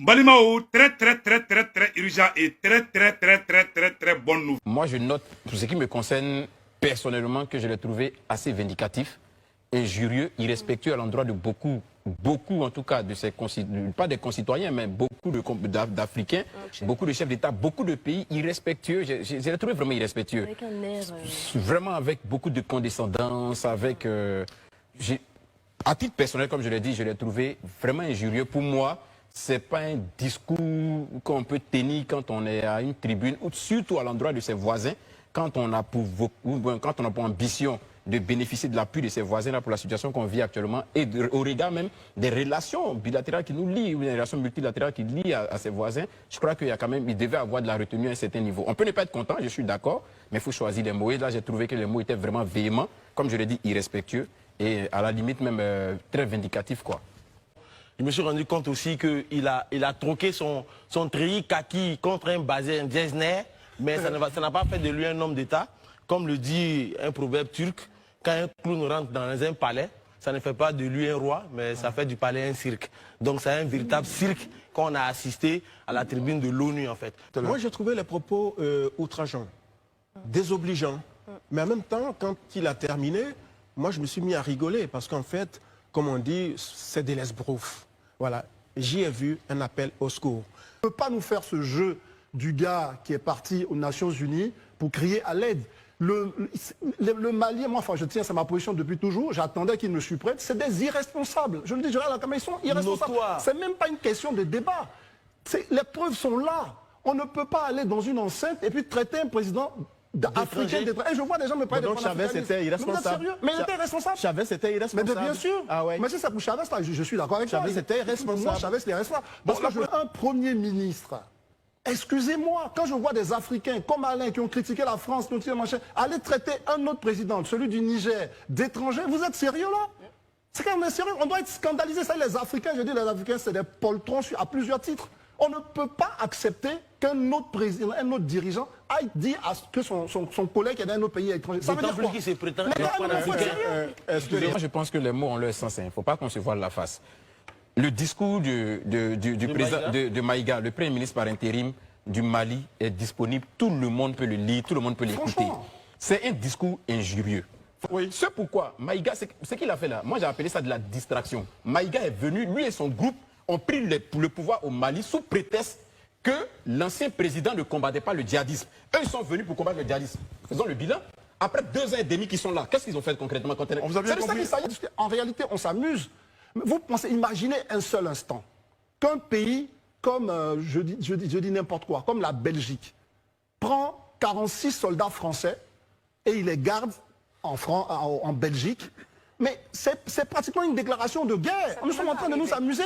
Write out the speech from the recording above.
Balimao, très urgent et très bonne nouvelle. Moi, je note, pour ce qui me concerne personnellement, que je l'ai trouvé assez vindicatif, injurieux, irrespectueux à l'endroit de beaucoup en tout cas, de ses pas des concitoyens, mais beaucoup d'Africains, beaucoup de chefs d'État, beaucoup de pays irrespectueux. Je l'ai trouvé vraiment irrespectueux. Avec un air... Vraiment avec beaucoup de condescendance, avec... à titre personnel, comme je l'ai dit, je l'ai trouvé vraiment injurieux. Pour moi, c'est pas un discours qu'on peut tenir quand on est à une tribune, ou surtout à l'endroit de ses voisins, quand on a pour ambition de bénéficier de l'appui de ses voisins là, pour la situation qu'on vit actuellement, et au regard même des relations bilatérales qui nous lient, ou des relations multilatérales qui lient à ses voisins. Je crois qu'il y a quand même, il devait avoir de la retenue à un certain niveau. On peut ne pas être content, je suis d'accord, mais il faut choisir les mots. Et là, j'ai trouvé que les mots étaient vraiment véhéments, comme je l'ai dit, irrespectueux, et à la limite même très vindicatifs, quoi. Je me suis rendu compte aussi qu'il a troqué son treillis kaki contre un basé, un Djesner, mais ça n'a pas fait de lui un homme d'État. Comme le dit un proverbe turc, quand un clown rentre dans un palais, ça ne fait pas de lui un roi, mais ça fait du palais un cirque. Donc c'est un véritable cirque qu'on a assisté à la tribune de l'ONU en fait. Moi j'ai trouvé les propos outrageants, désobligeants. Mais en même temps, quand il a terminé, moi je me suis mis à rigoler parce qu'en fait, comme on dit, c'est des l'esbrouf. Voilà, j'y ai vu un appel au secours. On ne peut pas nous faire ce jeu du gars qui est parti aux Nations Unies pour crier à l'aide. Le Mali, moi, enfin, je tiens, c'est ma position depuis toujours, j'attendais qu'ils me suppriment. C'est des irresponsables. Je le dis, je regarde la caméra, ils sont irresponsables. C'est même pas une question de débat. Les preuves sont là. On ne peut pas aller dans une enceinte et puis traiter un président africain d'étranger. Et je vois des gens me parler de Chavez était irresponsable. Mais il était responsable. Chavez était irresponsable. Mais bien sûr. Ah ouais. Mais si c'est pour Chavez, je suis d'accord avec toi. Chavez était irresponsable. Moi, Chavez était irresponsable. Parce que un Premier ministre, excusez-moi, quand je vois des Africains comme Alain qui ont critiqué la France, aller traiter un autre président, celui du Niger, d'étranger, vous êtes sérieux là? C'est quand même sérieux, on doit être scandalisé. Ça, les Africains, je dis les Africains, c'est des poltrons à plusieurs titres. On ne peut pas accepter qu'un autre président, un autre dirigeant aille dire que son collègue est dans un autre pays étranger. Ça veut dire quoi? Qui se prétend Moi, je pense que les mots ont leur sens. Il ne faut pas qu'on se voile la face. Le discours du président de Maïga, le Premier ministre par intérim du Mali, est disponible. Tout le monde peut le lire, tout le monde peut l'écouter. C'est un discours injurieux. Oui. C'est pourquoi Maïga, ce qu'il a fait là, moi j'ai appelé ça de la distraction. Maïga est venu, lui et son groupe ont pris le pouvoir au Mali sous prétexte que l'ancien président ne combattait pas le djihadisme. Eux, ils sont venus pour combattre le djihadisme. Faisons le bilan. Après 2 ans et demi qu'ils sont là, qu'est-ce qu'ils ont fait concrètement quand on vous bien compris. En réalité, on s'amuse. Vous pensez, imaginez un seul instant qu'un pays comme, je dis n'importe quoi, comme la Belgique, prend 46 soldats français et il les garde en Belgique. Mais c'est pratiquement une déclaration de guerre. Nous sommes en train de nous amuser.